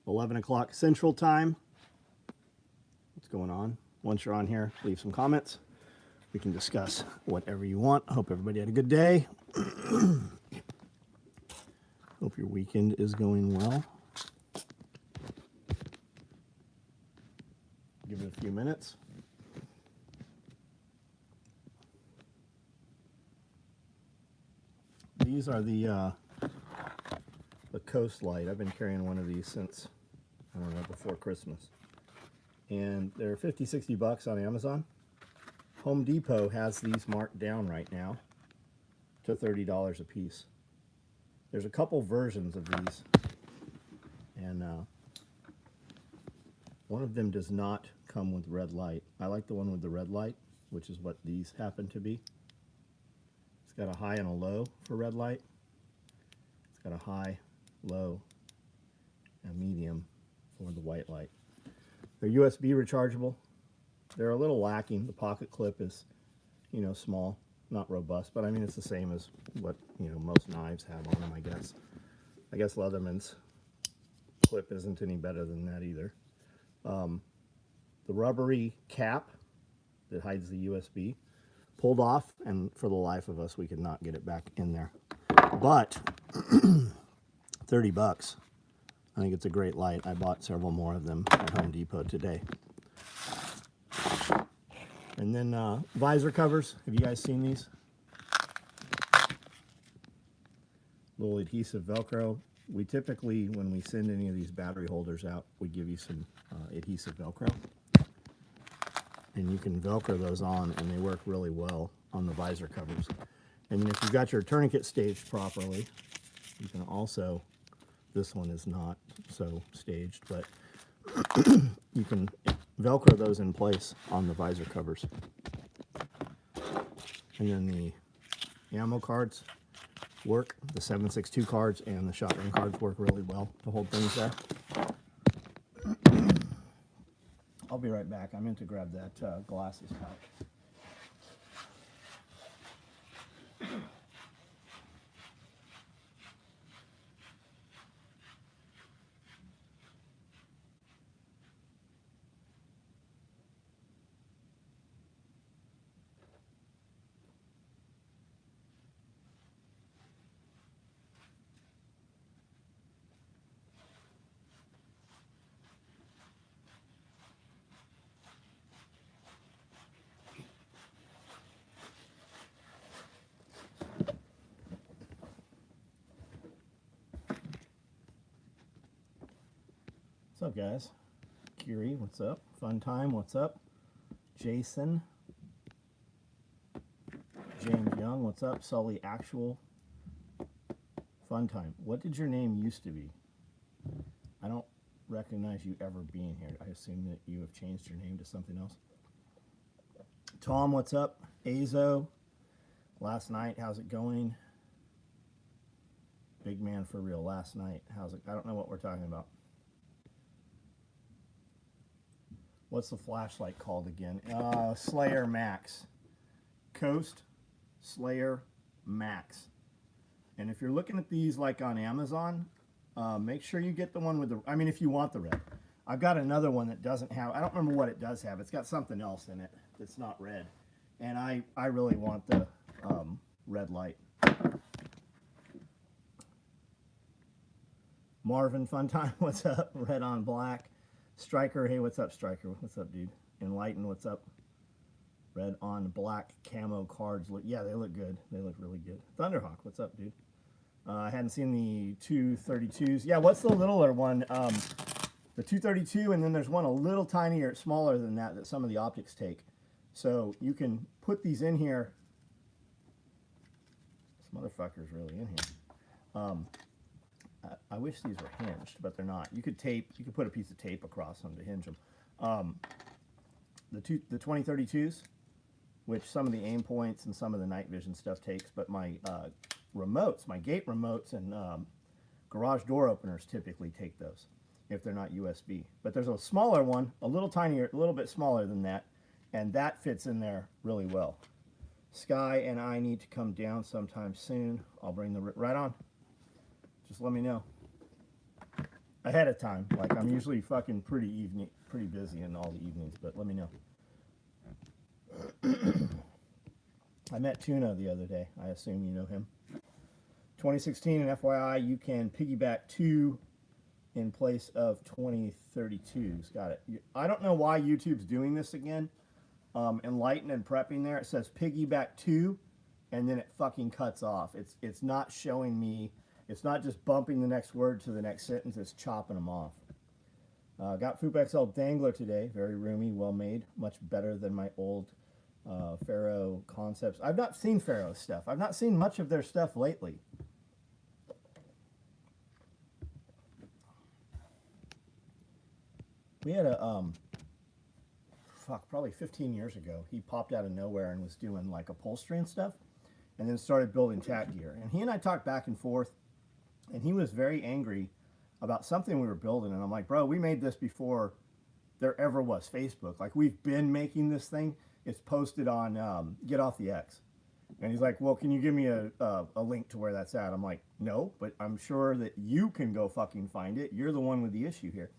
11 o'clock Central Time. What's going on? Once you're on here, leave some comments. We can discuss whatever you want. Hope everybody had a good day. Hope your weekend is going well. Give it a few minutes. These are the Coast Light. I've been carrying one of these since, I don't know, before Christmas. And they're 50, 60 bucks on Amazon. Home Depot has these marked down right now to $30 a piece. There's a couple versions of these, and one of them does not come with red light. I like the one with the red light, which is what these happen to be. It's got a high and a low for red light. It's got a high, low, and medium for the white light. They're USB rechargeable. They're a little lacking. The pocket clip is, you know, small, not robust, but I mean, it's the same as what, you know, most knives have on them, I guess. I guess Leatherman's clip isn't any better than that either. The rubbery cap that hides the USB pulled off, and for the life of us, we could not get it back in there. But 30 bucks. I think it's a great light. I bought several more of them at Home Depot today. And then visor covers. Have you guys seen these? Little adhesive Velcro. We typically, when we send any of these battery holders out, we give you some adhesive Velcro. And you can Velcro those on, and they work really well on the visor covers. And if you've got your tourniquet staged properly, you can also, this one is not so staged, but you can Velcro those in place on the visor covers. And then the ammo cards work. The 7.62 cards and the shotgun cards work really well to hold things there. I'll be right back. I meant to grab that glasses pouch. What's up, guys? Kiri, what's up? Fun Time, what's up? Jason. James Young, what's up? Sully Actual. Fun Time. What did your name used to be? I don't recognize you ever being here. I assume that you have changed your name to something else. Tom, what's up? Azo. Last night, how's it going? Big man for real. Last night, how's it? I don't know what we're talking about. What's the flashlight called again? Slayer Max. Coast Slayer Max. And if you're looking at these like on Amazon, make sure you get the one with the, I mean, if you want the red. I've got another one that doesn't have, I don't remember what it does have. It's got something else in it that's not red. And I really want the red light. Marvin, Fun Time, what's up? Red on Black. Striker, hey, what's up, Striker? What's up, dude? Enlighten, what's up? Red on Black camo cards. Look, yeah, they look good. They look really good. Thunderhawk, what's up, dude? I hadn't seen the 232s. Yeah, what's the littler one? The 232, and then there's one a little tinier, smaller than that some of the optics take. So you can put these in here. This motherfucker's really in here. I wish these were hinged, but they're not. You could put a piece of tape across them to hinge them. The 2032s, which some of the aim points and some of the night vision stuff takes, but my remotes, my gate remotes and garage door openers typically take those if they're not USB. But there's a smaller one, a little tinier, a little bit smaller than that, and that fits in there really well. Sky and I need to come down sometime soon. I'll bring the right on. Just let me know. ahead of time. Like, I'm usually fucking pretty busy in all the evenings, but let me know. I met Tuna the other day. I assume you know him. 2016, and FYI, you can piggyback 2 in place of 2032's. Got it. I don't know why YouTube's doing this again. Enlighten and prepping there, it says piggyback 2, and then it fucking cuts off. It's not showing me. It's not just bumping the next word to the next sentence. It's chopping them off. Got Fupa XL Dangler today. Very roomy, well made. Much better than my old Pharaoh concepts. I've not seen Pharaoh stuff. I've not seen much of their stuff lately. We had a probably 15 years ago, he popped out of nowhere and was doing like upholstery and stuff, and then started building tack gear. And he and I talked back and forth, and he was very angry about something we were building. And I'm like, bro, we made this before there ever was Facebook. Like, we've been making this thing. It's posted on Get Off the X. And he's like, well, can you give me a link to where that's at? I'm like, no, but I'm sure that you can go fucking find it. You're the one with the issue here.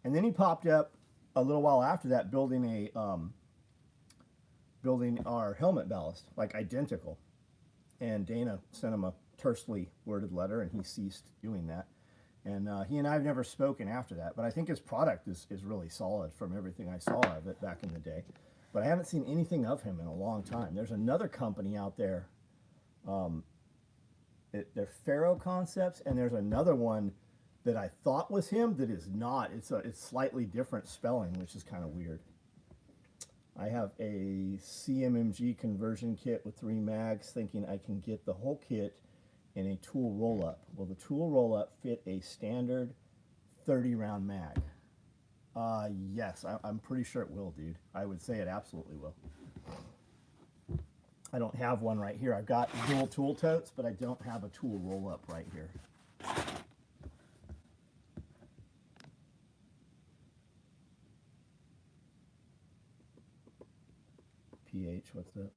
And then he popped up a little while after that, building our helmet ballast, like identical. And Dana sent him a tersely worded letter, and he ceased doing that. And he and I have never spoken after that, but I think his product is really solid from everything I saw of it back in the day. But I haven't seen anything of him in a long time. There's another company out there, they're Pharaoh Concepts, and there's another one that I thought was him that is not. It's slightly different spelling, which is kind of weird. I have a CMMG conversion kit with 3 mags, thinking I can get the whole kit in a tool roll-up. Will the tool roll-up fit a standard 30-round mag? Yes, I'm pretty sure it will, dude. I would say it absolutely will. I don't have one right here. I've got dual tool totes, but I don't have a tool roll-up right here. PH, what's that?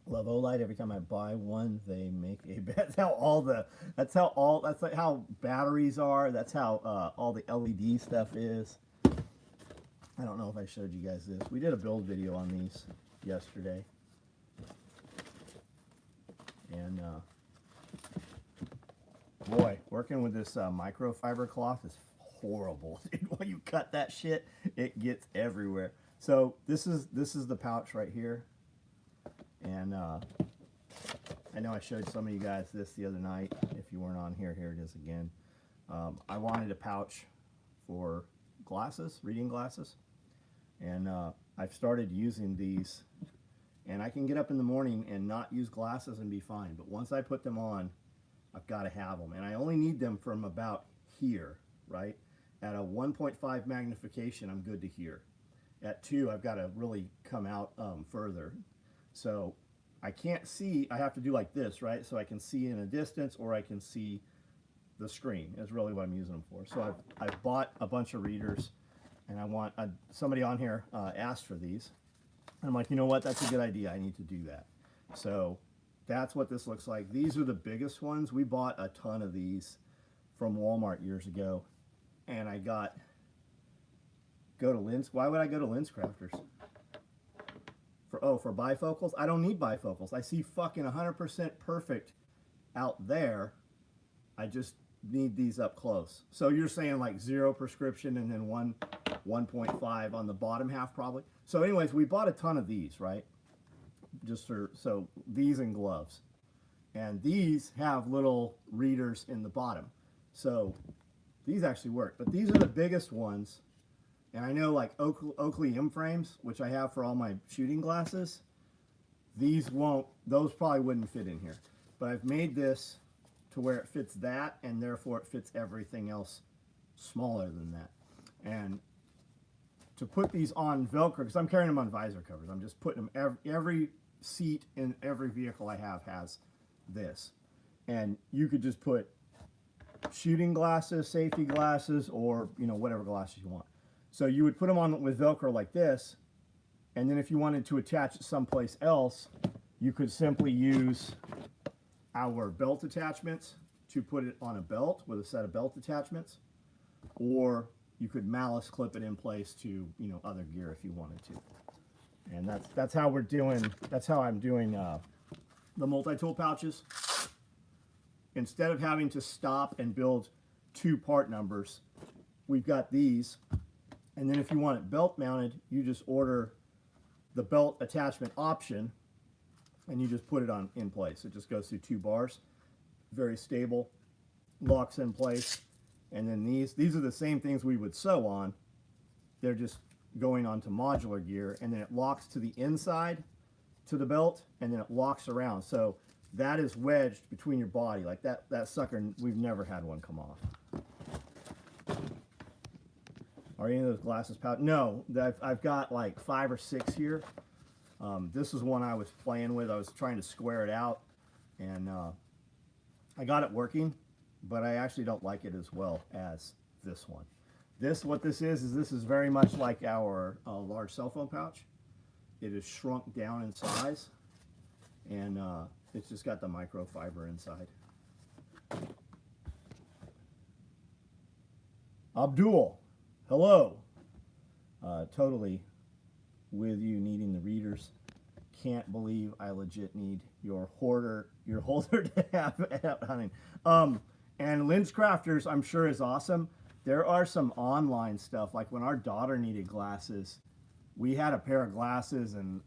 Love Olight. Every time I buy one, they make a bet. That's like how batteries are. That's how all the LED stuff is. I don't know if I showed you guys this. We did a build video on these yesterday. And boy, working with this microfiber cloth is horrible. When you cut that shit, it gets everywhere. So this is the pouch right here. And I know I showed some of you guys this the other night. If you weren't on here, here it is again. I wanted a pouch for glasses, reading glasses. And I've started using these. And I can get up in the morning and not use glasses and be fine. But once I put them on, I've got to have them. And I only need them from about here, right? At a 1.5 magnification, I'm good to here. At 2, I've got to really come out further. So I can't see, I have to do like this, right? So I can see in a distance, or I can see the screen is really what I'm using them for. So I've bought a bunch of readers, and I want, somebody on here asked for these. And I'm like, you know what, that's a good idea, I need to do that. So that's what this looks like. These are the biggest ones. We bought a ton of these from Walmart years ago. And I go to Lens, why would I go to Lens Crafters? For bifocals? I don't need bifocals. I see fucking 100% perfect out there. I just need these up close. So you're saying like 0 prescription and then 1.5 on the bottom half probably. So anyways, we bought a ton of these, right? Just so these and gloves. And these have little readers in the bottom. So these actually work. But these are the biggest ones. And I know like Oakley M frames, which I have for all my shooting glasses, those probably wouldn't fit in here. But I've made this to where it fits that, and therefore it fits everything else smaller than that. And to put these on Velcro, because I'm carrying them on visor covers, I'm just putting them, every seat in every vehicle I have has this. And you could just put shooting glasses, safety glasses, or whatever glasses you want. So you would put them on with Velcro like this, and then if you wanted to attach it someplace else, you could simply use our belt attachments to put it on a belt with a set of belt attachments, or you could malice clip it in place to, you know, other gear if you wanted to. And that's how we're doing. That's how I'm doing the multi-tool pouches. Instead of having to stop and build 2 part numbers, we've got these. And then if you want it belt mounted, you just order the belt attachment option, and you just put it on in place. It just goes through 2 bars, very stable, locks in place. And then these are the same things we would sew on. They're just going onto modular gear, and then it locks to the inside to the belt, and then it locks around. So that is wedged between your body. Like that sucker, we've never had one come off. Are any of those glasses pouch? No, I've got like 5 or 6 here. This is one I was playing with. I was trying to square it out, and I got it working, but I actually don't like it as well as this one. What this is this is very much like our large cell phone pouch. It is shrunk down in size, and it's just got the microfiber inside. Abdul, hello. Totally with you needing the readers. Can't believe I legit need your holder to have hunting. And Lynn's Crafters, I'm sure, is awesome. There are some online stuff, like when our daughter needed glasses, we had a pair of glasses and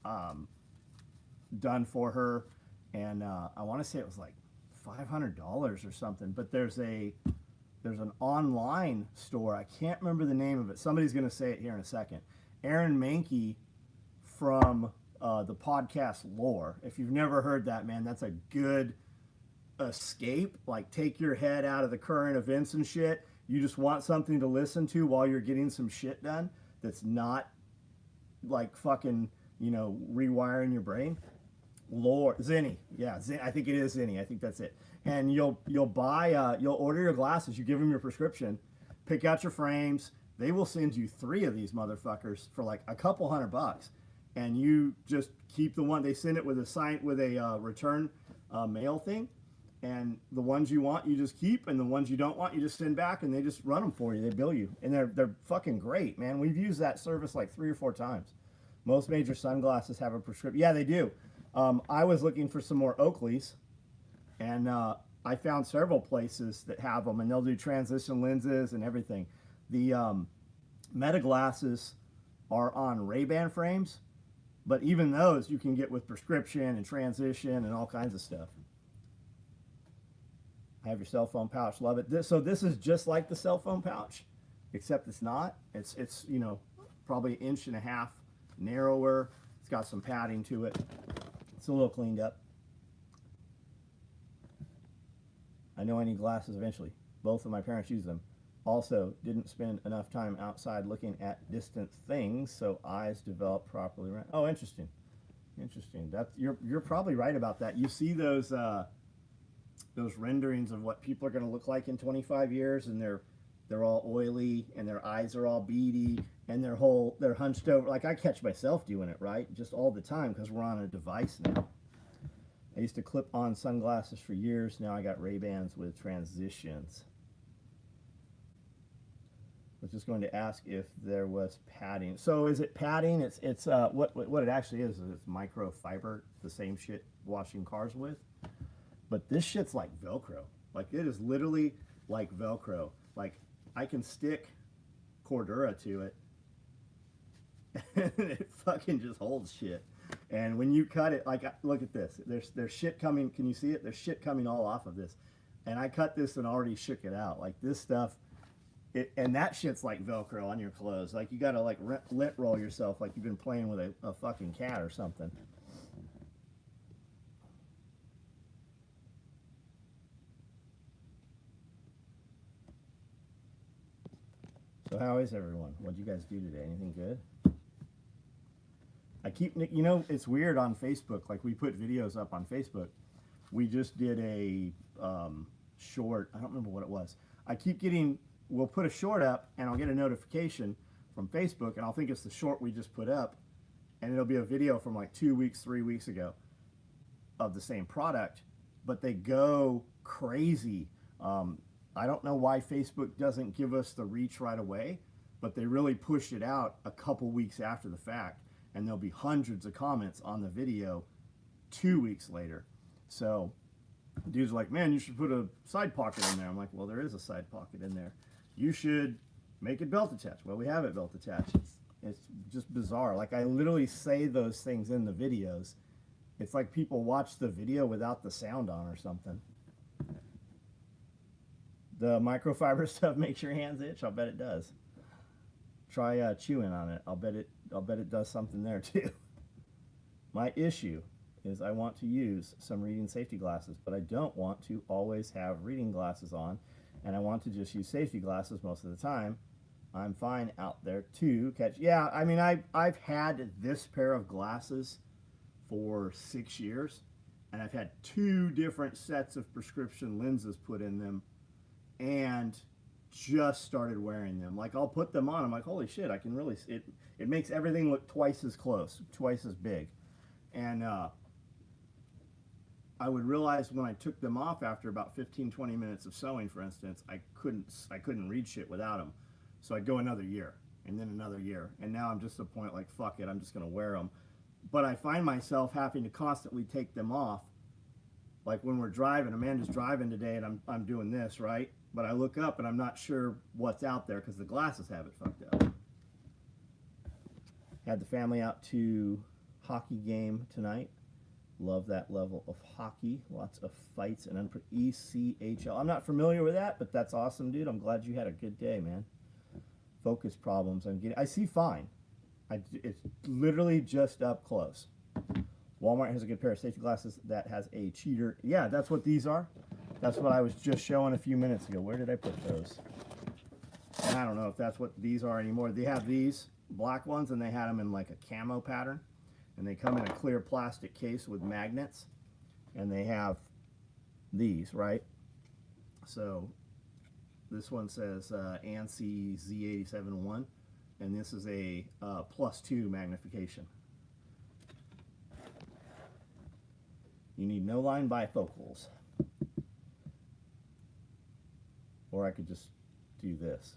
done for her, and I want to say it was like $500 or something. But there's an online store. I can't remember the name of it. Somebody's going to say it here in a second. Aaron Mankey from the podcast Lore. If you've never heard that, man, that's a good escape. Like, take your head out of the current events and shit. You just want something to listen to while you're getting some shit done that's not like fucking, you know, rewiring your brain. Lore, Zinni, yeah, I think it is Zinni. I think that's it. And you'll buy, you'll order your glasses. You give them your prescription, pick out your frames. They will send you 3 of these motherfuckers for like a couple $100, and you just keep the one. They send it with a return mail thing, and the ones you want you just keep, and the ones you don't want you just send back, and they just run them for you. They bill you, and they're fucking great, man. We've used that service like 3 or 4 times. Most major sunglasses have a prescription. Yeah, they do. I was looking for some more Oakleys, and I found several places that have them, and they'll do transition lenses and everything. The Meta glasses are on Ray-Ban frames, but even those you can get with prescription and transition and all kinds of stuff. I have your cell phone pouch, love it. So this is just like the cell phone pouch, except it's not. It's you know, probably 1.5 inches narrower. It's got some padding to it. It's a little cleaned up. I know I need glasses eventually. Both of my parents use them. Also, didn't spend enough time outside looking at distant things, so eyes develop properly. Oh, interesting. Interesting. You're probably right about that. You see those renderings of what people are going to look like in 25 years, and they're all oily, and their eyes are all beady, and they're hunched over. Like, I catch myself doing it, right? Just all the time, because we're on a device now. I used to clip on sunglasses for years. Now I got Ray-Bans with transitions. I was just going to ask if there was padding. So is it padding? It's what it actually is it's microfiber, the same shit washing cars with. But this shit's like Velcro. Like, it is literally like Velcro. Like, I can stick Cordura to it, and it fucking just holds shit. And when you cut it, like, look at this. There's shit coming. Can you see it? There's shit coming all off of this. And I cut this and already shook it out. Like, this stuff, and that shit's like Velcro on your clothes. Like, you gotta like lint roll yourself like you've been playing with a fucking cat or something. So how is everyone? What'd you guys do today? Anything good? I keep, you know, it's weird on Facebook. Like, we put videos up on Facebook. We just did a short. I don't remember what it was. I keep getting, we'll put a short up, and I'll get a notification from Facebook, and I'll think it's the short we just put up, and it'll be a video from like 2 weeks, 3 weeks ago of the same product. but they go crazy. I don't know why Facebook doesn't give us the reach right away, but they really pushed it out a couple weeks after the fact, and there'll be hundreds of comments on the video 2 weeks later. So dude's like, man, you should put a side pocket in there. I'm like, well, there is a side pocket in there. You should make it belt attached. Well, we have it belt attached. It's just bizarre. Like, I literally say those things in the videos. It's like people watch the video without the sound on or something. The microfiber stuff makes your hands itch. I'll bet it does. Try chewing on it. I'll bet it does something there too. My issue is I want to use some reading safety glasses, but I don't want to always have reading glasses on, and I want to just use safety glasses most of the time. I'm fine out there to catch. Yeah, I mean, I've had this pair of glasses for 6 years, and I've had 2 different sets of prescription lenses put in them, and just started wearing them. Like, I'll put them on, I'm like, holy shit, I can really, it makes everything look twice as close, twice as big. And I would realize when I took them off after about 15-20 minutes of sewing, for instance, I couldn't read shit without them. So I'd go another year, and then another year, and now I'm just at the point like, fuck it, I'm just gonna wear them. But I find myself having to constantly take them off. Like when we're driving, Amanda's driving today, and I'm doing this, right? But I look up and I'm not sure what's out there because the glasses have it fucked up. Had the family out to hockey game tonight. Love that level of hockey. Lots of fights and ECHL. I'm not familiar with that, but that's awesome, dude. I'm glad you had a good day, man. Focus problems I'm getting. I see fine. It's literally just up close. Walmart has a good pair of safety glasses that has a cheater. Yeah, that's what these are. That's what I was just showing a few minutes ago. Where did I put those? I don't know if that's what these are anymore. They have these black ones, and they had them in like a camo pattern. And they come in a clear plastic case with magnets. And they have these, right? So this one says ANSI Z87-1. And this is a +2 magnification. You need no line bifocals. Or I could just do this.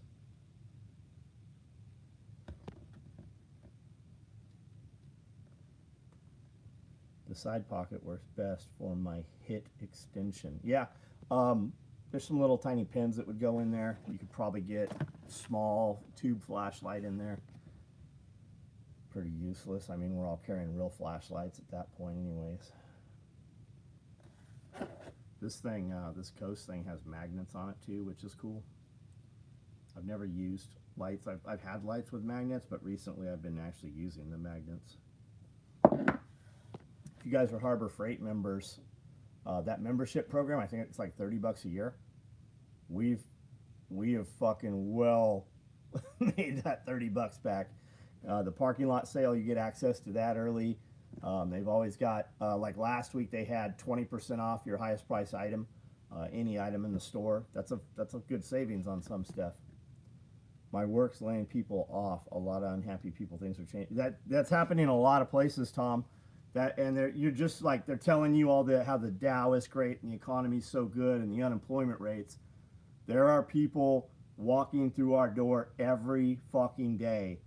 The side pocket works best for my hit extension. Yeah, there's some little tiny pins that would go in there. You could probably get a small tube flashlight in there. Pretty useless. I mean, we're all carrying real flashlights at that point anyways. This thing, this Coast thing has magnets on it too, which is cool. I've never used lights. I've had lights with magnets, but recently I've been actually using the magnets. If you guys are Harbor Freight members, that membership program, I think it's like $30 a year. We have fucking well made that $30 back. The parking lot sale, you get access to that early. They've always got, like last week, they had 20% off your highest price item, any item in the store. That's a good savings on some stuff. My work's laying people off. A lot of unhappy people. Things are changing. That's happening in a lot of places, Tom. You're just like, they're telling you how the Dow is great and the economy's so good and the unemployment rates. There are people walking through our door every fucking day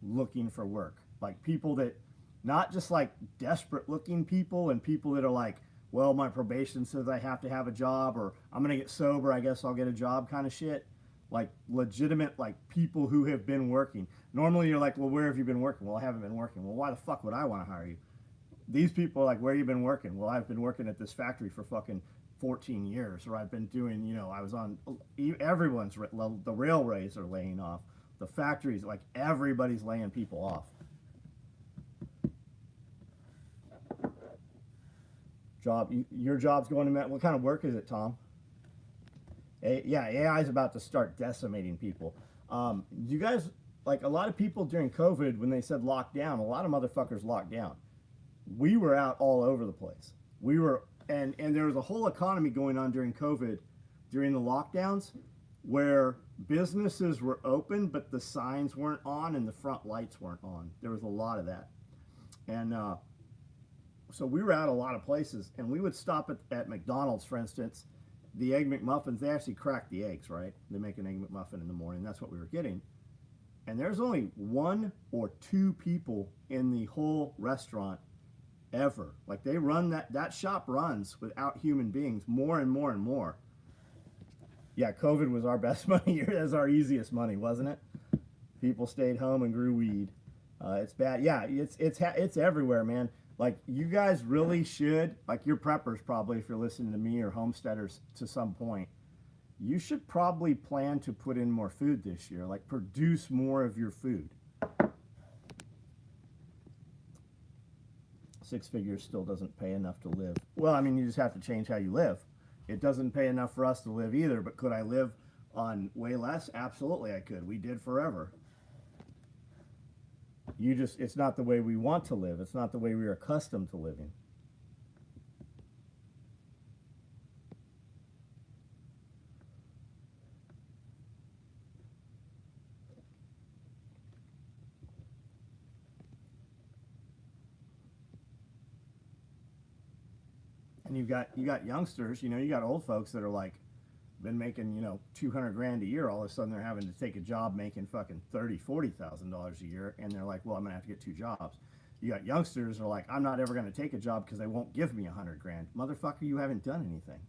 looking for work. Like people that, not just like desperate looking people and people that are like, well, my probation says I have to have a job, or I'm going to get sober, I guess I'll get a job kind of shit. Like legitimate, like people who have been working. Normally you're like, well, where have you been working? Well, I haven't been working. Well, why the fuck would I want to hire you? These people are like, where have you been working? Well, I've been working at this factory for fucking 14 years, or I've been doing, you know, I was on, everyone's, the railways are laying off. The factories, like everybody's laying people off. Your job's going to, what kind of work is it, Tom? Yeah, AI is about to start decimating people. You guys, like a lot of people during COVID, when they said lockdown, a lot of motherfuckers locked down. We were out all over the place. We were, and there was a whole economy going on during COVID, during the lockdowns, where businesses were open, but the signs weren't on and the front lights weren't on. There was a lot of that. And So we were at a lot of places, and we would stop at McDonald's, for instance. The Egg McMuffins, they actually crack the eggs, right? They make an Egg McMuffin in the morning. That's what we were getting. And there's only 1 or 2 people in the whole restaurant ever. Like, they run that shop runs without human beings more and more and more. Yeah, COVID was our best money year. That's our easiest money, wasn't it? People stayed home and grew weed. It's bad. Yeah, it's everywhere, man. Like, you guys really should, like your preppers probably, if you're listening to me, or homesteaders to some point, you should probably plan to put in more food this year. Like, produce more of your food. 6 figures still doesn't pay enough to live. Well, I mean, you just have to change how you live. It doesn't pay enough for us to live either, but could I live on way less? Absolutely I could. We did forever. It's not the way we want to live. It's not the way we are accustomed to living. And you got youngsters, you got old folks that are like, been making, 200 grand a year. All of a sudden they're having to take a job making fucking $30,000-$40,000 a year. And they're like, well, I'm gonna have to get 2 jobs. You got youngsters that are like, I'm not ever gonna take a job because they won't give me 100 grand. Motherfucker, you haven't done anything.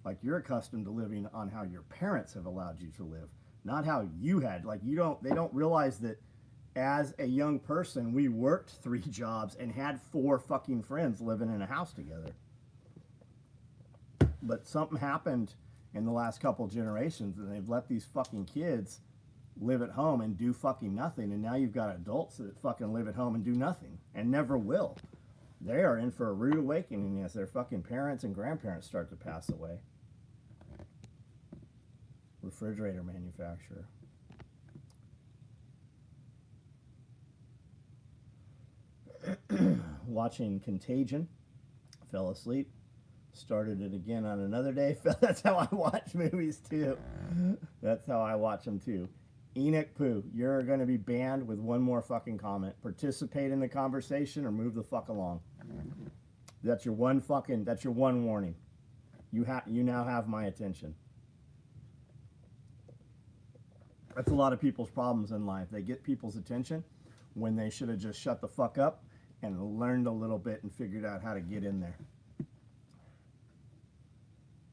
Like, you're accustomed to living on how your parents have allowed you to live, not how you had. Like, they don't realize that as a young person, we worked 3 jobs and had 4 fucking friends living in a house together. But something happened in the last couple generations, and they've let these fucking kids live at home and do fucking nothing. And now you've got adults that fucking live at home and do nothing and never will. They are in for a rude awakening as their fucking parents and grandparents start to pass away. Refrigerator manufacturer. Watching Contagion. Fell asleep. Started it again on another day. That's how I watch movies too. That's how I watch them too. Enoch Pooh, you're going to be banned with 1 more fucking comment. Participate in the conversation or move the fuck along. That's your one warning. You now have my attention. That's a lot of people's problems in life. They get people's attention when they should have just shut the fuck up and learned a little bit and figured out how to get in there.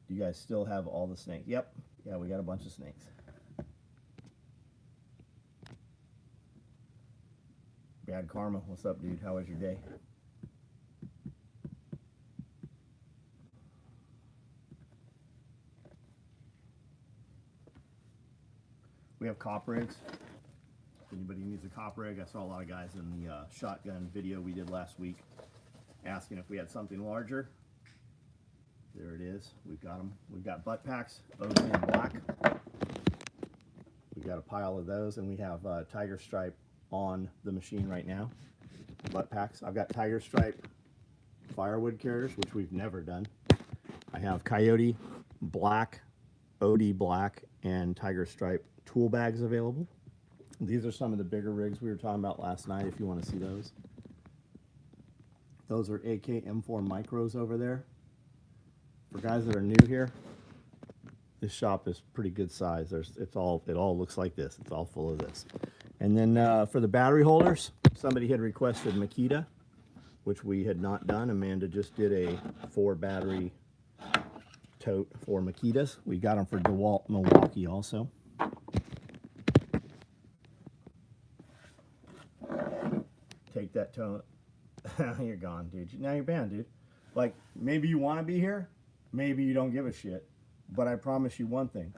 You guys still have all the snakes? Yep. Yeah, we got a bunch of snakes. Bad Karma, what's up, dude? How was your day? We have cop rigs. If anybody needs a cop rig, I saw a lot of guys in the shotgun video we did last week asking if we had something larger. There it is. We've got them. We've got butt packs, OG in black. We've got a pile of those, and we have Tiger Stripe on the machine right now. Butt packs. I've got Tiger Stripe firewood carriers, which we've never done. I have Coyote black, OD black, and Tiger Stripe tool bags available. These are some of the bigger rigs we were talking about last night, if you want to see those. Those are AK M4 micros over there. For guys that are new here, this shop is pretty good size. It all looks like this. It's all full of this. And then for the battery holders, somebody had requested Makita, which we had not done. Amanda just did a 4 battery tote for Makitas. We got them for DeWalt Milwaukee also. Take that tone. You're gone, dude. Now you're banned, dude. Like, maybe you want to be here. Maybe you don't give a shit, but I promise you one thing,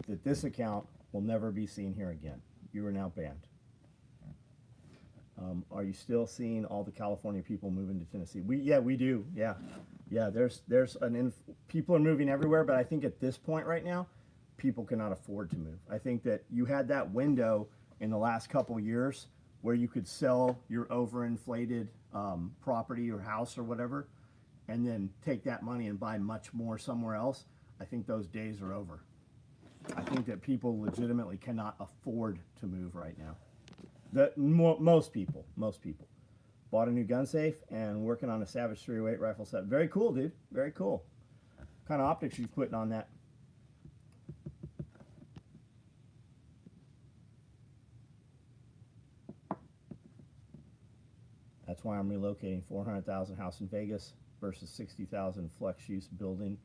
that this account will never be seen here again. You are now banned. Are you still seeing all the California people moving to Tennessee? We do. Yeah. People are moving everywhere, but I think at this point right now, people cannot afford to move. I think that you had that window in the last couple years where you could sell your overinflated property or house or whatever, and then take that money and buy much more somewhere else. I think those days are over. I think that people legitimately cannot afford to move right now. Most people. Bought a new gun safe and working on a Savage 308 rifle set. Very cool, dude. Very cool. What kind of optics you putting on that? That's why I'm relocating. 400,000 house in Vegas versus 60,000 flex use building.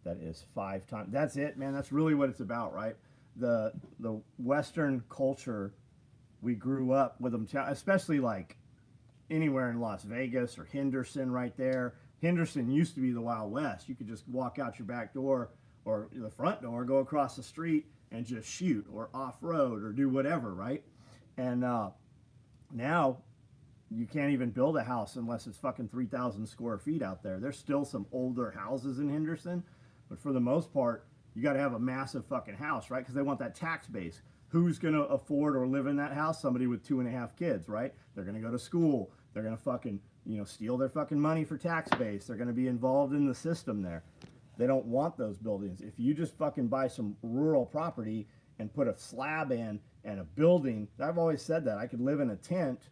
That is 5 times. That's it, man. That's really what it's about, right? The Western culture, we grew up with them, especially like anywhere in Las Vegas or Henderson right there. Henderson used to be the Wild West. You could just walk out your back door or the front door, go across the street and just shoot or off-road or do whatever, right? And now you can't even build a house unless it's fucking 3,000 square feet out there. There's still some older houses in Henderson, but for the most part, you got to have a massive fucking house, right? Because they want that tax base. Who's going to afford or live in that house? Somebody with 2.5 kids, right? They're going to go to school. They're going to fucking, steal their fucking money for tax base. They're going to be involved in the system there. They don't want those buildings. If you just fucking buy some rural property and put a slab in and a building, I've always said that. I could live in a tent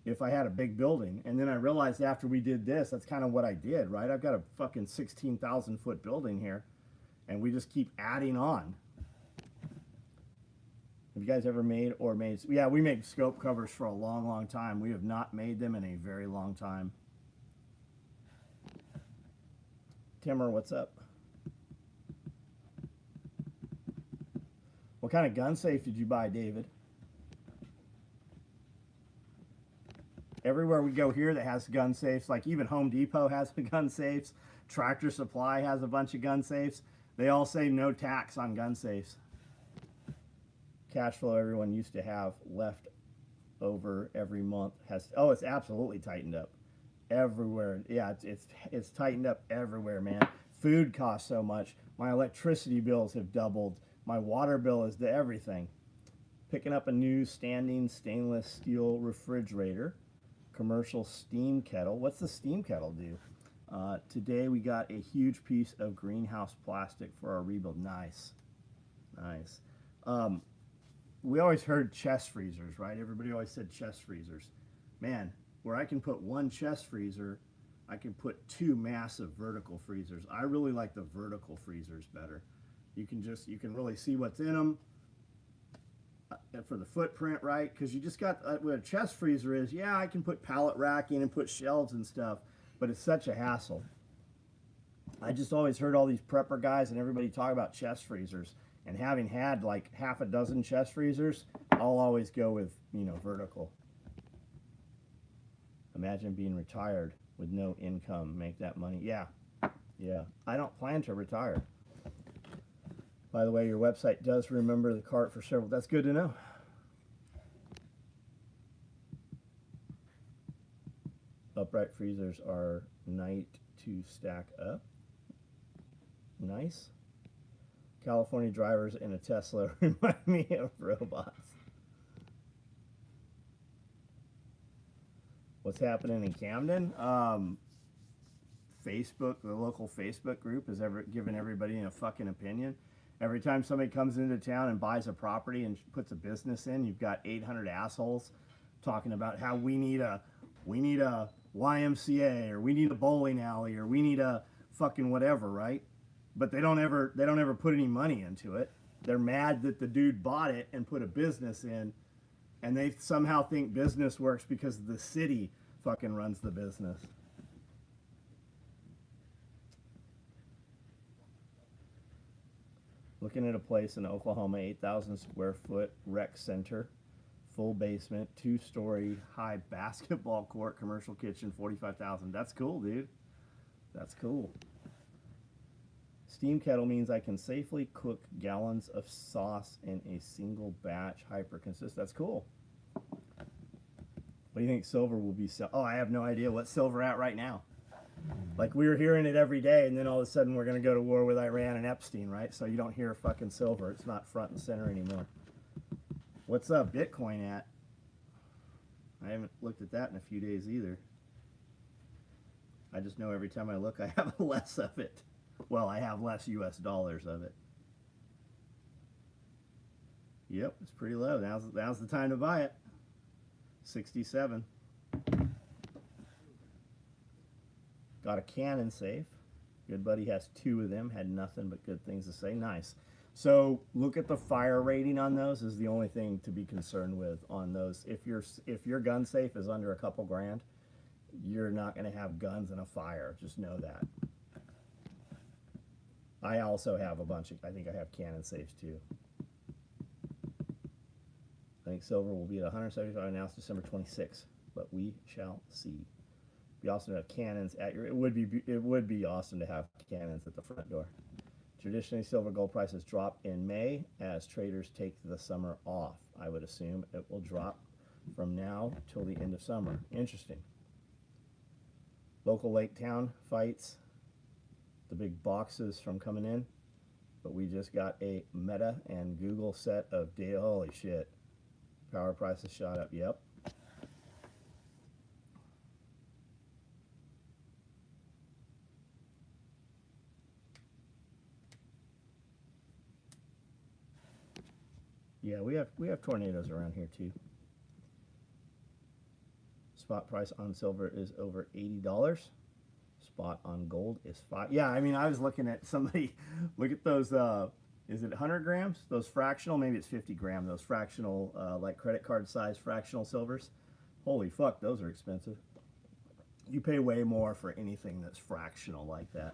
if I had a big building. And then I realized after we did this, that's kind of what I did, right? I've got a fucking 16,000 foot building here, and we just keep adding on. Have you guys ever made or made? Yeah, we made scope covers for a long, long time. We have not made them in a very long time. Timmer, what's up? What kind of gun safe did you buy, David? Everywhere we go here that has gun safes, like even Home Depot has gun safes, Tractor Supply has a bunch of gun safes. They all say no tax on gun safes. Cash flow everyone used to have left over every month has, oh, it's absolutely tightened up everywhere. Yeah, it's tightened up everywhere, man. Food costs so much. My electricity bills have doubled. My water bill is the everything. Picking up a new standing stainless steel refrigerator, commercial steam kettle. What's the steam kettle do? Today we got a huge piece of greenhouse plastic for our rebuild. Nice, nice. We always heard chest freezers, right? Everybody always said chest freezers. Man, where I can put one chest freezer, I can put 2 massive vertical freezers. I really like the vertical freezers better. You can really see what's in them for the footprint, right? Because you just got, what a chest freezer is, yeah, I can put pallet racking and put shelves and stuff, but it's such a hassle. I just always heard all these prepper guys and everybody talk about chest freezers. And having had like half a dozen chest freezers, I'll always go with, vertical. Imagine being retired with no income, make that money. Yeah. I don't plan to retire. By the way, your website does remember the cart for several. That's good to know. Upright freezers are night to stack up. Nice. California drivers in a Tesla remind me of robots. What's happening in Camden? Facebook, the local Facebook group, is giving everybody a fucking opinion. Every time somebody comes into town and buys a property and puts a business in, you've got 800 assholes talking about how we need a YMCA, or we need a bowling alley, or we need a fucking whatever, right? But they don't ever put any money into it. They're mad that the dude bought it and put a business in, and they somehow think business works because the city fucking runs the business. Looking at a place in Oklahoma, 8,000 square foot rec center, full basement, 2-story high basketball court, commercial kitchen, 45,000. That's cool, dude. That's cool. Steam kettle means I can safely cook gallons of sauce in a single batch, hyper consistent. That's cool. What do you think silver will be? Oh, I have no idea what's silver at right now. Like, we were hearing it every day, and then all of a sudden we're going to go to war with Iran and Epstein, right? So you don't hear fucking silver. It's not front and center anymore. What's up Bitcoin at? I haven't looked at that in a few days either. I just know every time I look, I have less of it. Well, I have less US dollars of it. Yep, it's pretty low. Now's the time to buy it. 67. Got a Canon safe. Good buddy has 2 of them. Had nothing but good things to say. Nice. So look at the fire rating on those is the only thing to be concerned with on those. If your gun safe is under a couple grand, you're not going to have guns in a fire. Just know that. I also have a bunch of, I think I have Canon safes too. I think silver will be at 175 announced December 26th, but we shall see. Be awesome to have cannons at your. It would be awesome to have cannons at the front door. Traditionally, silver gold prices drop in May as traders take the summer off. I would assume it will drop from now till the end of summer. Interesting. Local lake town fights the big boxes from coming in, but we just got a Meta and Google set of data. Holy shit. Power prices shot up. Yep. Yeah, we have tornadoes around here too. Spot price on silver is over $80. Spot on gold is 5. Yeah, I mean, I was looking at somebody. Look at those. Is it 100 grams? Those fractional, maybe it's 50 gram. Those fractional, like credit card size fractional silvers. Holy fuck, those are expensive. You pay way more for anything that's fractional like that.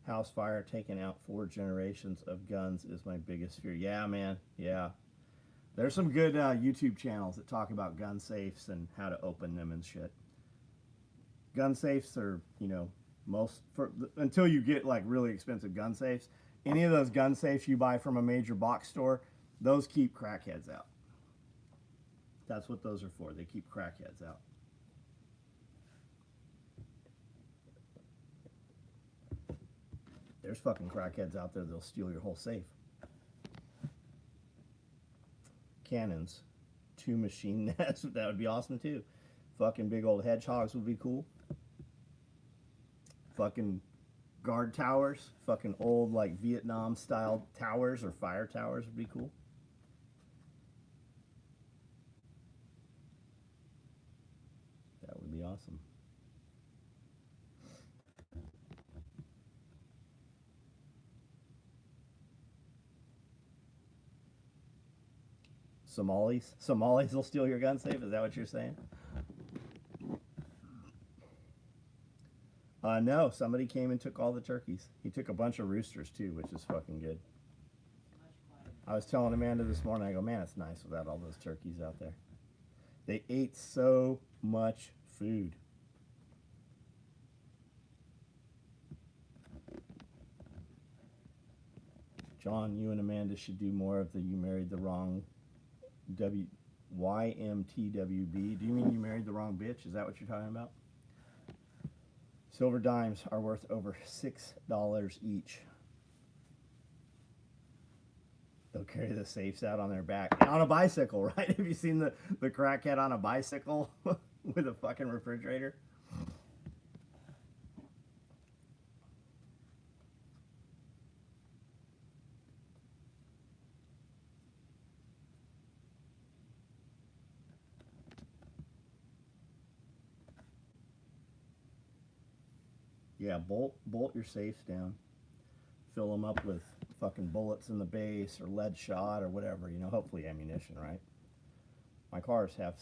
House fire taking out 4 generations of guns is my biggest fear. Yeah, man. Yeah. There's some good YouTube channels that talk about gun safes and how to open them and shit. Gun safes are, you know, until you get like really expensive gun safes, any of those gun safes you buy from a major box store, those keep crackheads out. That's what those are for. They keep crackheads out. There's fucking crackheads out there that'll steal your whole safe. Cannons. 2 machine nests. That would be awesome too. Fucking big old hedgehogs would be cool. Fucking guard towers. Fucking old like Vietnam style towers or fire towers would be cool. That would be awesome. Somalis will steal your gun safe? Is that what you're saying? No, somebody came and took all the turkeys. He took a bunch of roosters too, which is fucking good. I was telling Amanda this morning, I go, man, it's nice without all those turkeys out there. They ate so much food. John, you and Amanda should do more of the You Married the Wrong YMTWB. Do you mean you married the wrong bitch? Is that what you're talking about? Silver dimes are worth over $6 each. They'll carry the safes out on their back. And on a bicycle, right? Have you seen the crackhead on a bicycle with a fucking refrigerator? Yeah, bolt your safes down. Fill them up with fucking bullets in the base or lead shot or whatever, you know, hopefully ammunition, right? My cars have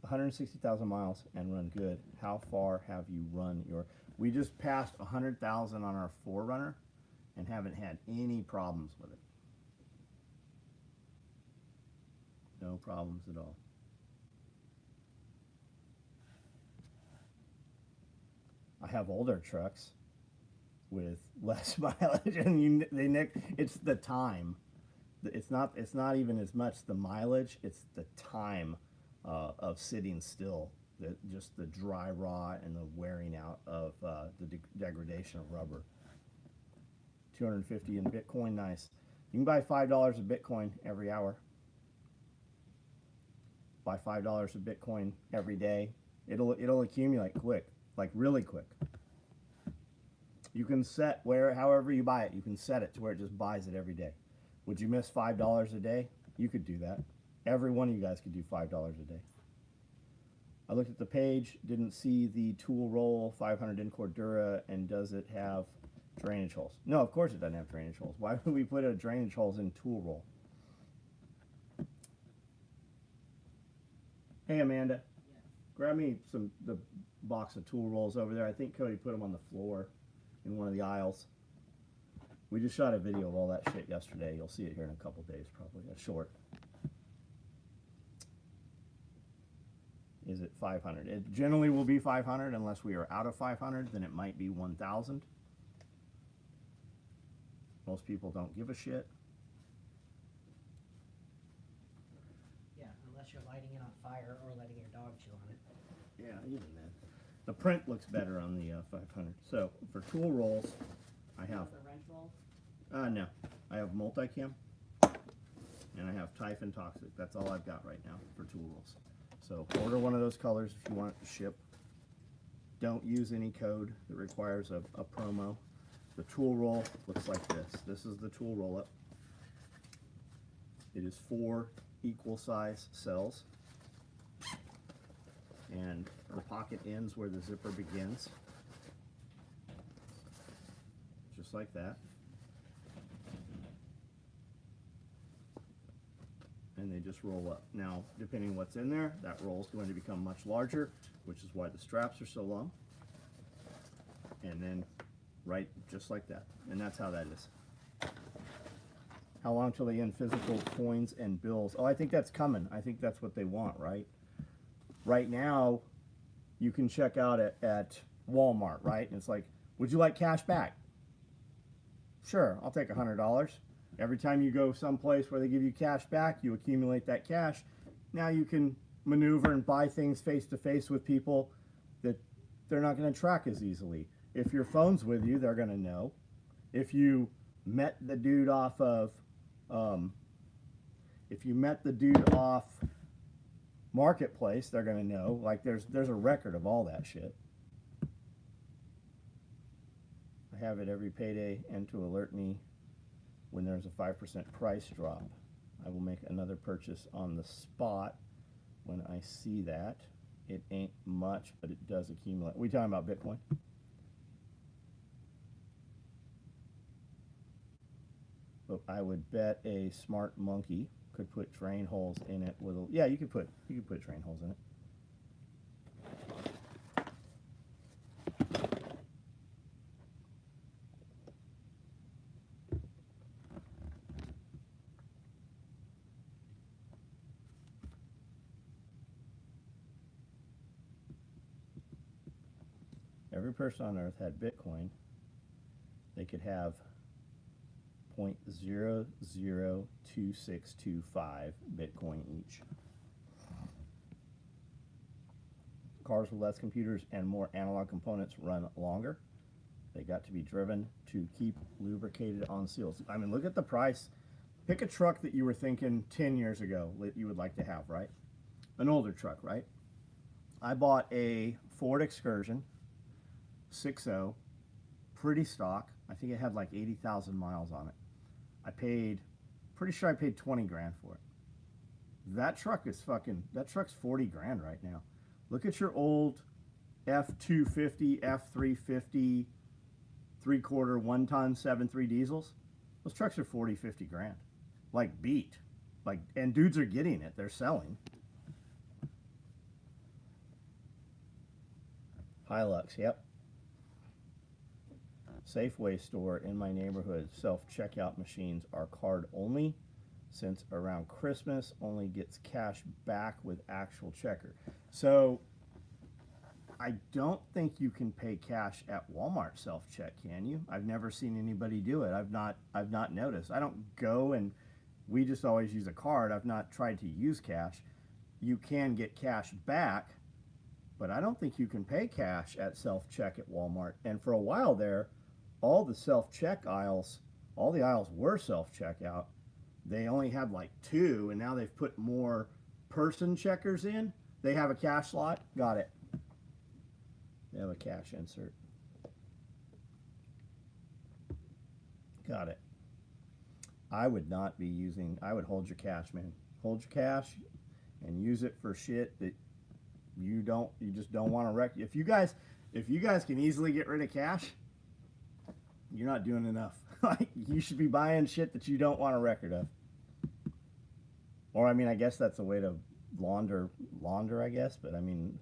160,000 miles and run good. How far have you run your... We just passed 100,000 on our 4Runner and haven't had any problems with it. No problems at all. I have older trucks with less mileage, and it's the time. It's not even as much the mileage. It's the time of sitting still. Just the dry rot and the wearing out of the degradation of rubber. 250 in Bitcoin, nice. You can buy $5 of Bitcoin every hour. Buy $5 of Bitcoin every day. It'll accumulate quick. Like really quick. You can set however you buy it, you can set it to where it just buys it every day. Would you miss $5 a day? You could do that. Every one of you guys could do $5 a day. I looked at the page, didn't see the tool roll 500 in Cordura, and does it have drainage holes? No, of course it doesn't have drainage holes. Why would we put a drainage holes in tool roll? Hey Amanda, Yeah. grab me the box of tool rolls over there. I think Cody put them on the floor in one of the aisles. We just shot a video of all that shit yesterday. You'll see it here in a couple days, probably a short. Is it 500? It generally will be 500 unless we are out of 500. Then it might be 1,000. Most people don't give a shit. Yeah, unless you're lighting it on fire or letting your dog chew on it. Yeah, even then. The print looks better on the 500. So for tool rolls, I have. The wrench roll? No, I have multicam and I have Typhon Toxic. That's all I've got right now for tool rolls. So order one of those colors if you want it to ship. Don't use any code that requires a promo. The tool roll looks like this. This is the tool roll up. It is 4 equal size cells. And the pocket ends where the zipper begins. Just like that. And they just roll up. Now, depending on what's in there, that roll is going to become much larger, which is why the straps are so long. And then, right, just like that. And that's how that is. How long till they end physical coins and bills? Oh, I think that's coming. I think that's what they want, right? Right now, you can check out at Walmart, right? And it's like, would you like cash back? Sure, I'll take $100. Every time you go someplace where they give you cash back, you accumulate that cash. Now you can maneuver and buy things face to face with people that they're not going to track as easily. If your phone's with you, they're going to know. If you met the dude off of, Marketplace, they're going to know. Like there's a record of all that shit. I have it every payday and to alert me when there's a 5% price drop. I will make another purchase on the spot when I see that. It ain't much, but it does accumulate. We talking about Bitcoin? But I would bet a smart monkey could put drain holes in it with a, yeah, you could put drain holes in it. Every person on earth had Bitcoin, they could have 0.002625 Bitcoin each. Cars with less computers and more analog components run longer. They got to be driven to keep lubricated on seals. I mean, look at the price. Pick a truck that you were thinking 10 years ago that you would like to have, right? An older truck, right? I bought a Ford Excursion 6.0, pretty stock. I think it had like 80,000 miles on it. Pretty sure I paid 20 grand for it. That truck's 40 grand right now. Look at your old F250, F350, 3/4, 1-ton, 7.3 diesels. Those trucks are 40, 50 grand. Like beat. Like, and dudes are getting it. They're selling. Hilux, yep. Safeway store in my neighborhood, self-checkout machines are card only, since around Christmas only gets cash back with actual checker. So I don't think you can pay cash at Walmart self-check, can you? I've never seen anybody do it. I've not noticed. I don't go, and we just always use a card. I've not tried to use cash. You can get cash back, but I don't think you can pay cash at self-check at Walmart. And for a while there, all the self-check aisles, all the aisles were self-checkout. They only had like 2, and now they've put more person checkers in. They have a cash slot. Got it. They have a cash insert. Got it. I would not be using, I would hold your cash, man. Hold your cash and use it for shit that You just don't want to wreck. If you guys can easily get rid of cash, you're not doing enough. Like, you should be buying shit that you don't want a record of. Or I mean, I guess that's a way to launder, I guess, but I mean,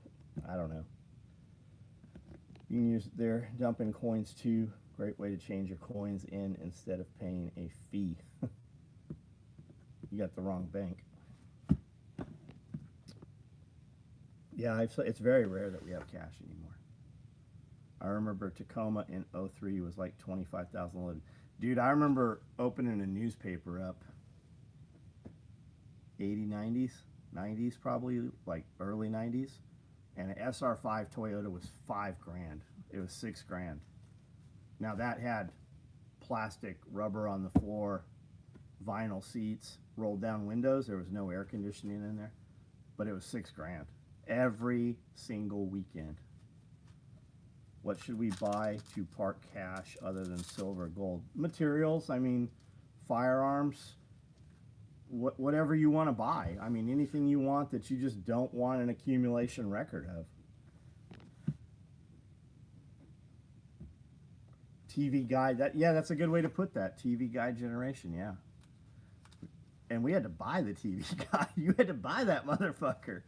I don't know. You can use their dumping coins too. Great way to change your coins in instead of paying a fee. You got the wrong bank. Yeah, it's very rare that we have cash anymore. I remember Tacoma in 03 was like 25,000 loaded. Dude, I remember opening a newspaper up 80s, 90s, 90s probably, like early 90s, and an SR5 Toyota was $5 grand. It was $6 grand. Now that had plastic rubber on the floor, vinyl seats, rolled down windows. There was no air conditioning in there, but it was $6 grand every single weekend. What should we buy to park cash other than silver, gold? Materials, I mean, firearms, whatever you want to buy. I mean, anything you want that you just don't want an accumulation record of. TV guide, that's a good way to put that. TV guide generation, yeah. And we had to buy the TV guide. You had to buy that motherfucker.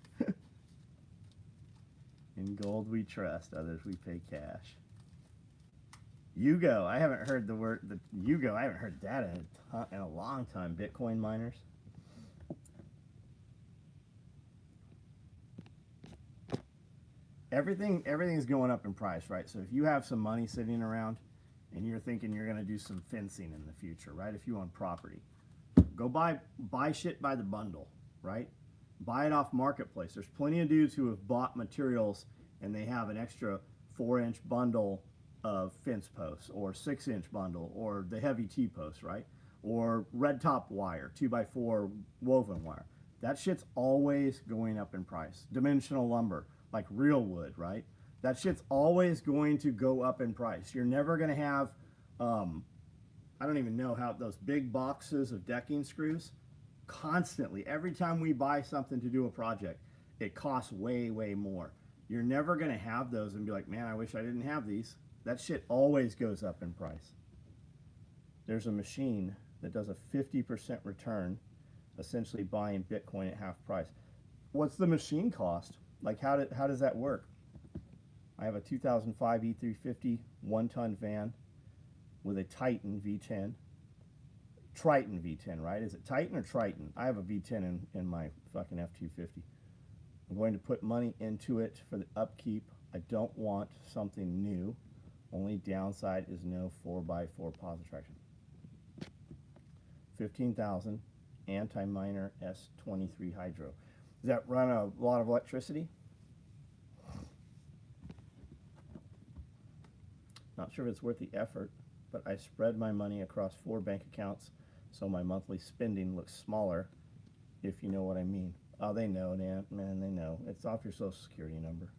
In gold we trust, others we pay cash. Yugo, I haven't heard the word, Yugo, I haven't heard that in a long time. Bitcoin miners. Everything's going up in price, right? So if you have some money sitting around and you're thinking you're going to do some fencing in the future, right? If you own property, go buy shit by the bundle, right? Buy it off Marketplace. There's plenty of dudes who have bought materials and they have an extra 4-inch bundle of fence posts or 6-inch bundle or the heavy T-posts, right? Or red top wire, 2x4 woven wire. That shit's always going up in price. Dimensional lumber, like real wood, right? That shit's always going to go up in price. You're never going to have, I don't even know how, those big boxes of decking screws. Constantly, every time we buy something to do a project, it costs way, way more. You're never going to have those and be like, man, I wish I didn't have these. That shit always goes up in price. There's a machine that does a 50% return, essentially buying Bitcoin at half price. What's the machine cost? Like, how does that work? I have a 2005 E350 one-ton van with a Titan V10. Triton V10, right? Is it Titan or Triton? I have a V10 in my fucking F-250. I'm going to put money into it for the upkeep. I don't want something new. Only downside is no 4x4 positive traction. 15,000 anti-miner S23 hydro. Does that run a lot of electricity? Not sure if it's worth the effort, but I spread my money across 4 bank accounts so my monthly spending looks smaller, if you know what I mean. Oh, they know, man, they know. It's off your social security number.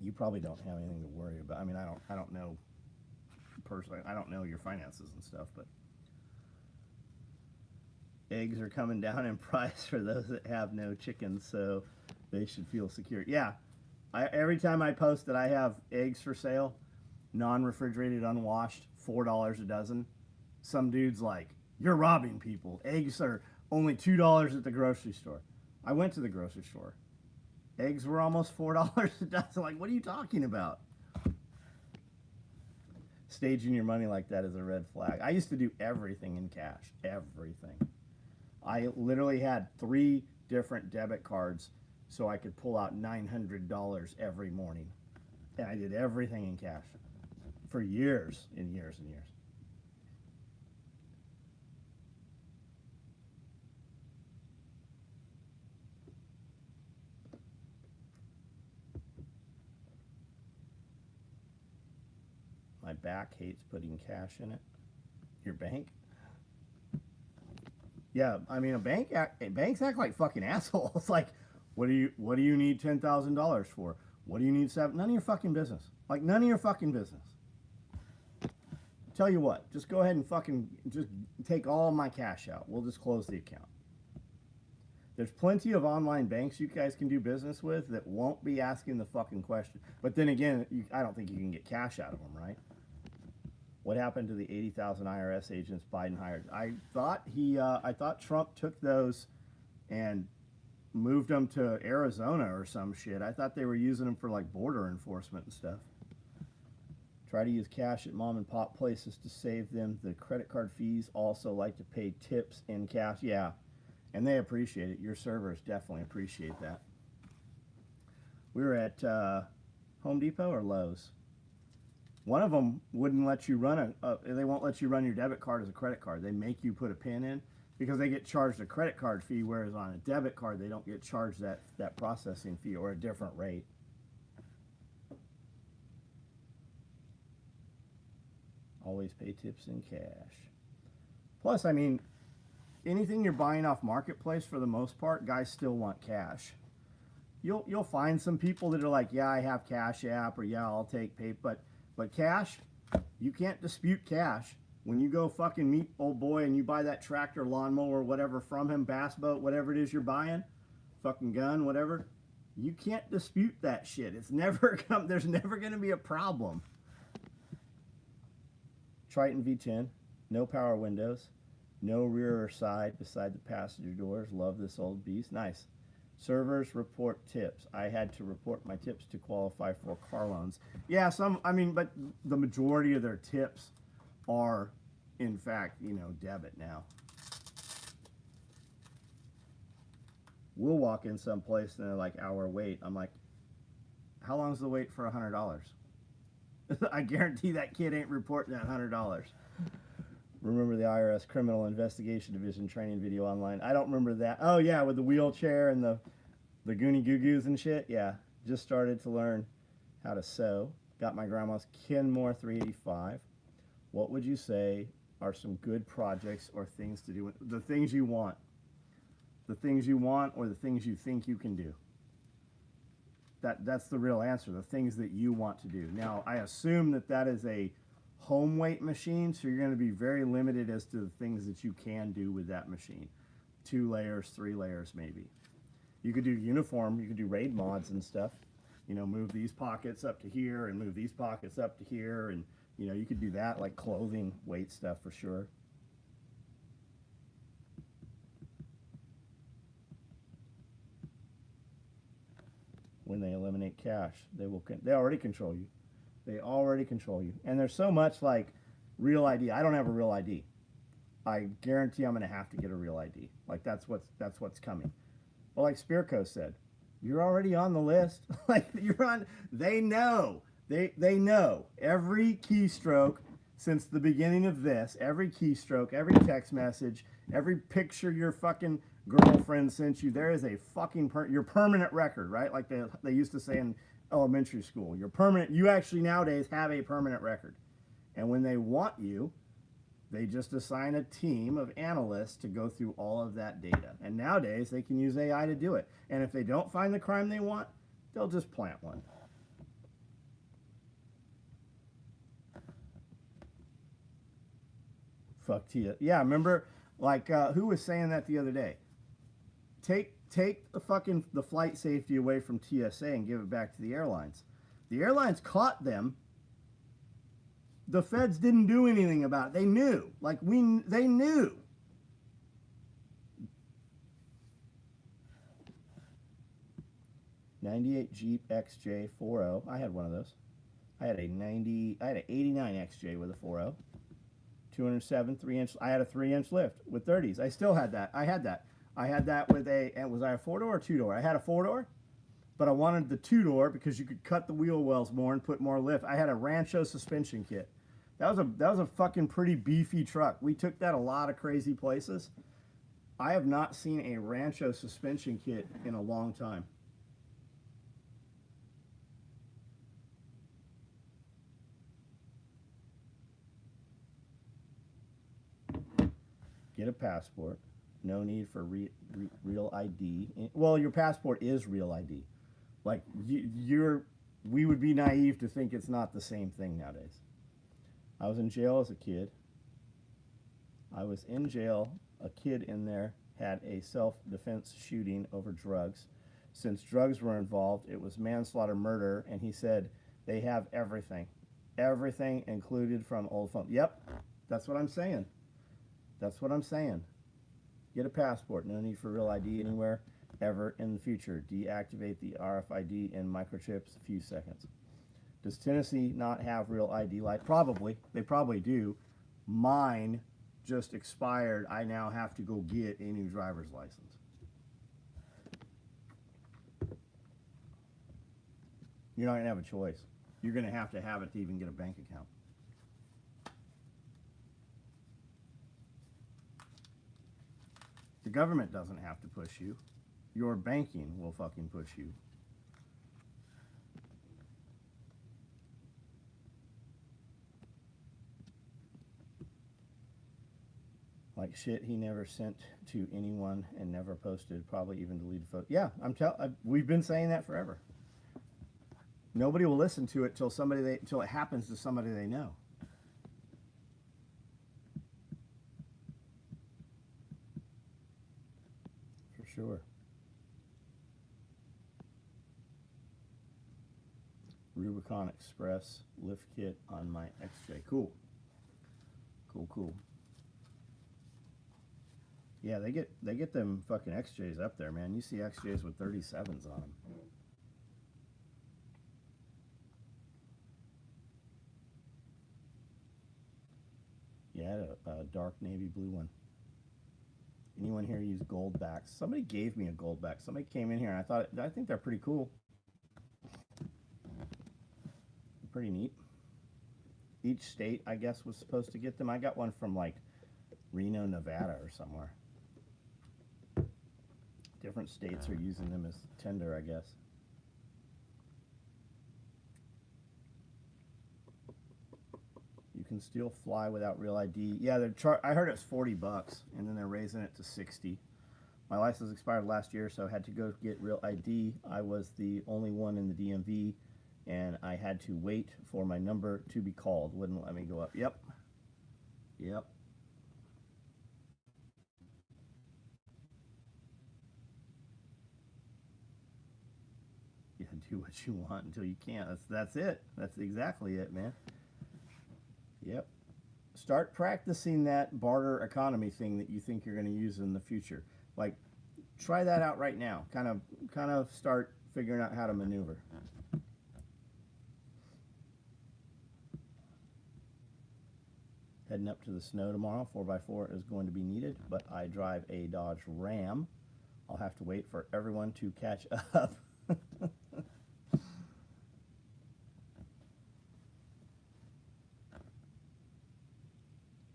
You probably don't have anything to worry about. I mean, I don't know personally. I don't know your finances and stuff, but eggs are coming down in price for those that have no chickens, so they should feel secure. Yeah, every time I post that I have eggs for sale, non-refrigerated, unwashed, $4 a dozen, some dude's like, you're robbing people. Eggs are only $2 at the grocery store. I went to the grocery store. Eggs were almost $4 a dozen. Like, what are you talking about? Staging your money like that is a red flag. I used to do everything in cash. Everything. I literally had 3 different debit cards so I could pull out $900 every morning. And I did everything in cash for years and years and years. My back hates putting cash in it. Your bank? Yeah, I mean, banks act like fucking assholes. Like, what do you need $10,000 for? What do you need none of your fucking business. Like, none of your fucking business. Tell you what, just go ahead and fucking just take all my cash out. We'll just close the account. There's plenty of online banks you guys can do business with that won't be asking the fucking question. But then again, I don't think you can get cash out of them, right? What happened to the 80,000 IRS agents Biden hired? I thought Trump took those and moved them to Arizona or some shit. I thought they were using them for like border enforcement and stuff. Try to use cash at mom and pop places to save them. The credit card fees also like to pay tips in cash. Yeah, and they appreciate it. Your servers definitely appreciate that. We were at Home Depot or Lowe's. One of them wouldn't let you run they won't let you run your debit card as a credit card. They make you put a PIN in because they get charged a credit card fee, whereas on a debit card, they don't get charged that processing fee or a different rate. Always pay tips in cash. Plus, I mean, anything you're buying off Marketplace, for the most part, guys still want cash. You'll find some people that are like, yeah, I have Cash App, or yeah, I'll take pay, but cash, you can't dispute cash. When you go fucking meet old boy and you buy that tractor, lawnmower, whatever from him, bass boat, whatever it is you're buying, fucking gun, whatever, you can't dispute that shit. It's never there's never going to be a problem. Triton V10, no power windows, no rear or side beside the passenger doors. Love this old beast. Nice. Servers report tips. I had to report my tips to qualify for car loans. Yeah, but the majority of their tips are, in fact, debit now. We'll walk in someplace and they're like, hour wait. I'm like, how long's the wait for $100? I guarantee that kid ain't reporting that $100. Remember the IRS Criminal Investigation Division training video online? I don't remember that. Oh yeah, with the wheelchair and the goony goo-goos and shit. Yeah, just started to learn how to sew. Got my grandma's Kenmore 385. What would you say are some good projects or things to do? The things you want. The things you want or the things you think you can do. That's the real answer. The things that you want to do. Now, I assume that is a home weight machine, so you're going to be very limited as to the things that you can do with that machine. 2 layers, 3 layers maybe. You could do uniform, you could do raid mods and stuff. Move these pockets up to here and move these pockets up to here, and you could do that, like clothing weight stuff for sure. When they eliminate cash, they already control you. They already control you. And there's so much like real ID. I don't have a real ID. I guarantee I'm going to have to get a real ID. Like that's what's coming. Well, like Spearco said, you're already on the list. Like you're on. They know. They know every keystroke since the beginning of this. Every keystroke, every text message, every picture your fucking girlfriend sent you. There is a fucking your permanent record, right? Like they used to say in elementary school. You actually nowadays have a permanent record. And when they want you, they just assign a team of analysts to go through all of that data. And nowadays they can use AI to do it. And if they don't find the crime they want, they'll just plant one. Fuck Tia. Yeah, remember like who was saying that the other day? Take the flight safety away from TSA and give it back to the airlines. The airlines caught them. The feds didn't do anything about it. They knew. They knew. '98 Jeep XJ40. I had one of those. I had an '89 XJ with a 4.0. 207 3-inch. I had a 3-inch lift with 30s. I still had that. I had that with was I a 4-door or 2-door? I had a 4-door, but I wanted the 2-door because you could cut the wheel wells more and put more lift. I had a Rancho suspension kit. That was a fucking pretty beefy truck. We took that a lot of crazy places. I have not seen a Rancho suspension kit in a long time. Get a passport. No need for real ID. Well, your passport is real ID. Like we would be naive to think it's not the same thing nowadays. I was in jail as a kid. A kid in there had a self-defense shooting over drugs. Since drugs were involved, it was manslaughter murder, and he said they have everything. Everything included from old phone. Yep, that's what I'm saying. That's what I'm saying. Get a passport. No need for real ID anywhere ever in the future. Deactivate the RFID and microchips a few seconds. Does Tennessee not have real ID light? Probably. They probably do. Mine just expired. I now have to go get a new driver's license. You're not going to have a choice. You're going to have it to even get a bank account. The government doesn't have to push you. Your banking will fucking push you. Like shit he never sent to anyone and never posted, probably even deleted photos. Yeah, we've been saying that forever. Nobody will listen to it till it happens to somebody they know. For sure. Rubicon Express lift kit on my XJ. Cool. Cool. Yeah, they get them fucking XJs up there, man. You see XJs with 37s on them. Yeah, a dark navy blue one. Anyone here use gold backs? Somebody gave me a gold back. Somebody came in here and I think they're pretty cool. Pretty neat. Each state, I guess, was supposed to get them. I got one from like Reno, Nevada or somewhere. Different states are using them as tender, I guess. You can still fly without real ID. Yeah, I heard it's $40, and then they're raising it to 60. My license expired last year, so I had to go get real ID. I was the only one in the DMV, and I had to wait for my number to be called. Wouldn't let me go up. Yep. Yeah, do what you want until you can't. That's it. That's exactly it, man. Yep. Start practicing that barter economy thing that you think you're going to use in the future. Like, try that out right now. Kind of start figuring out how to maneuver. Heading up to the snow tomorrow. 4x4 is going to be needed, but I drive a Dodge Ram. I'll have to wait for everyone to catch up.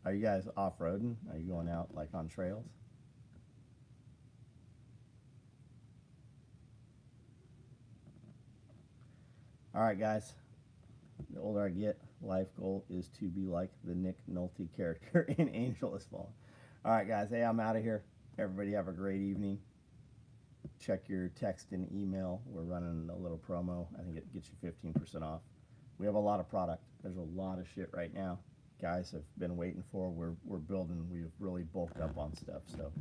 Are you guys off-roading? Are you going out like on trails? All right, guys. The older I get, life goal is to be like the Nick Nolte character in Angel Has Fallen. All right, guys. Hey, I'm out of here. Everybody have a great evening. Check your text and email. We're running a little promo. I think it gets you 15% off. We have a lot of product. There's a lot of shit right now. Guys have been waiting for. We're building. We've really bulked up on stuff. So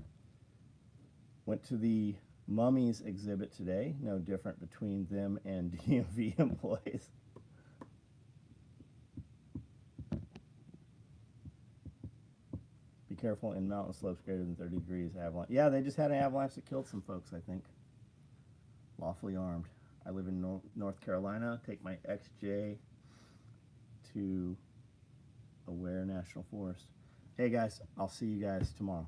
went to the Mummies exhibit today. No different between them and DMV employees. Be careful in mountain slopes greater than 30 degrees. Avalanche. Yeah, they just had an avalanche that killed some folks, I think. Lawfully armed. I live in North Carolina. Take my XJ to Eyewear National Forest. Hey guys, I'll see you guys tomorrow.